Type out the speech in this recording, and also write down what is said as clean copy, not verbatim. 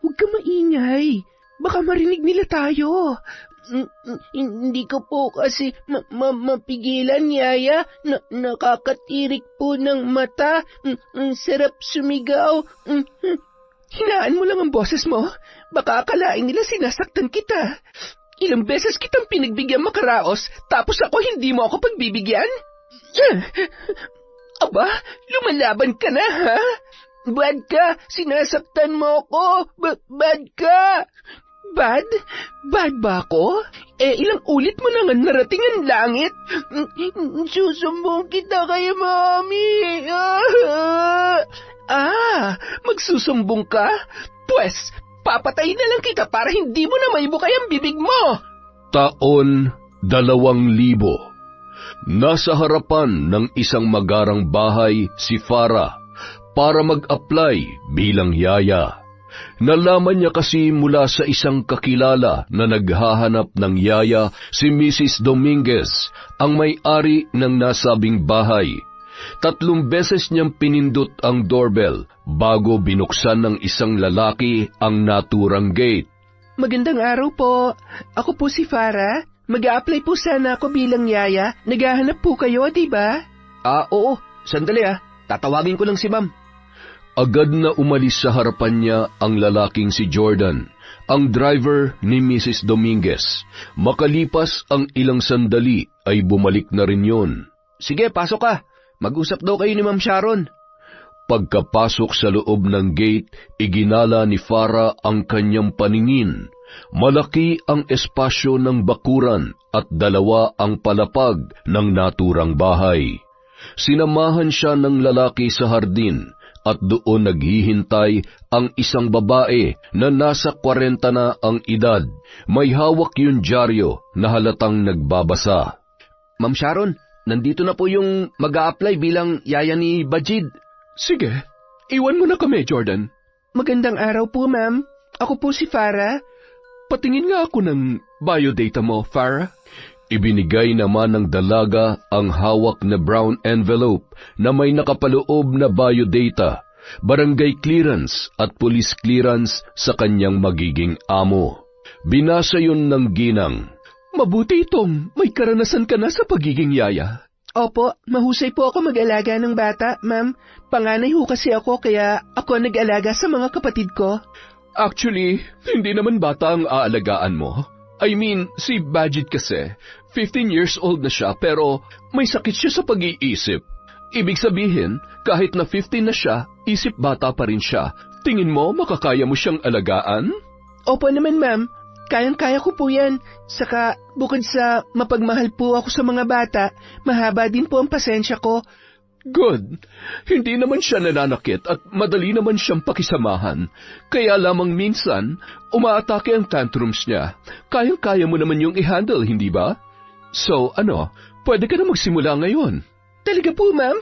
Huwag ka maingay. Baka marinig nila tayo. Hindi ko po kasi mapigilan, Yaya. Nakakatirik po ng mata. Sarap sumigaw. Hinaan mo lang ang boses mo. Baka akalain nila sinasaktan kita. Ilang beses kitang pinagbigyan makaraos, tapos ako hindi mo ako pagbibigyan? Aba, lumalaban ka na, ha? Bad ka! Sinasaktan mo ako! Bad ka! Bad? Bad ba ako? Ilang ulit mo na nga narating ang langit? Susumbong kita kay Mami! Magsusumbong ka? Pwes, papatayin na lang kita para hindi mo na maibukay ang bibig mo! Taon 2000. Nasa harapan ng isang magarang bahay si Farah para mag-apply bilang yaya. Nalaman niya kasi mula sa isang kakilala na naghahanap ng yaya si Mrs. Dominguez, ang may-ari ng nasabing bahay. 3 beses niyang pinindot ang doorbell bago binuksan ng isang lalaki ang naturang gate. Magandang araw po. Ako po si Farah. Mag-a-apply po sana ako bilang yaya. Naghahanap po kayo, di ba? Oo. Sandali Tatawagin ko lang si Ma'am. Agad na umalis sa harapan niya ang lalaking si Jordan, ang driver ni Mrs. Dominguez. Makalipas ang ilang sandali ay bumalik na rin yun. Sige, pasok ka. Mag-usap daw kayo ni Ma'am Sharon. Pagkapasok sa loob ng gate, iginala ni Farah ang kanyang paningin. Malaki ang espasyo ng bakuran at 2 ang palapag ng naturang bahay. Sinamahan siya ng lalaki sa hardin at doon naghihintay ang isang babae na nasa 40 na ang edad. May hawak yung dyaryo na halatang nagbabasa. Ma'am Sharon, nandito na po yung mag-a-apply bilang yaya ni Bajid. Sige, iwan mo na kami, Jordan. Magandang araw po, ma'am. Ako po si Farah. Patingin nga ako ng biodata mo, Farah. Ibinigay naman ng dalaga ang hawak na brown envelope na may nakapaloob na biodata, barangay clearance at police clearance sa kanyang magiging amo. Binasa yun ng ginang. Mabuti itong may karanasan ka na sa pagiging yaya. Opo, mahusay po ako mag-alaga ng bata, ma'am. Panganay ho kasi ako kaya ako nag-alaga sa mga kapatid ko. Actually, hindi naman bata ang aalagaan mo. I mean, si Bajid kasi, 15 years old na siya pero may sakit siya sa pag-iisip. Ibig sabihin, kahit na 15 na siya, isip bata pa rin siya. Tingin mo makakaya mo siyang alagaan? Opo naman, ma'am. Kayang-kaya ko po yan. Saka, bukod sa mapagmahal po ako sa mga bata, mahaba din po ang pasensya ko. Good. Hindi naman siya nananakit at madali naman siyang pakisamahan. Kaya lamang minsan, umaatake ang tantrums niya. Kayang-kaya mo naman yung i-handle, hindi ba? So, pwede ka na magsimula ngayon. Talaga po, ma'am?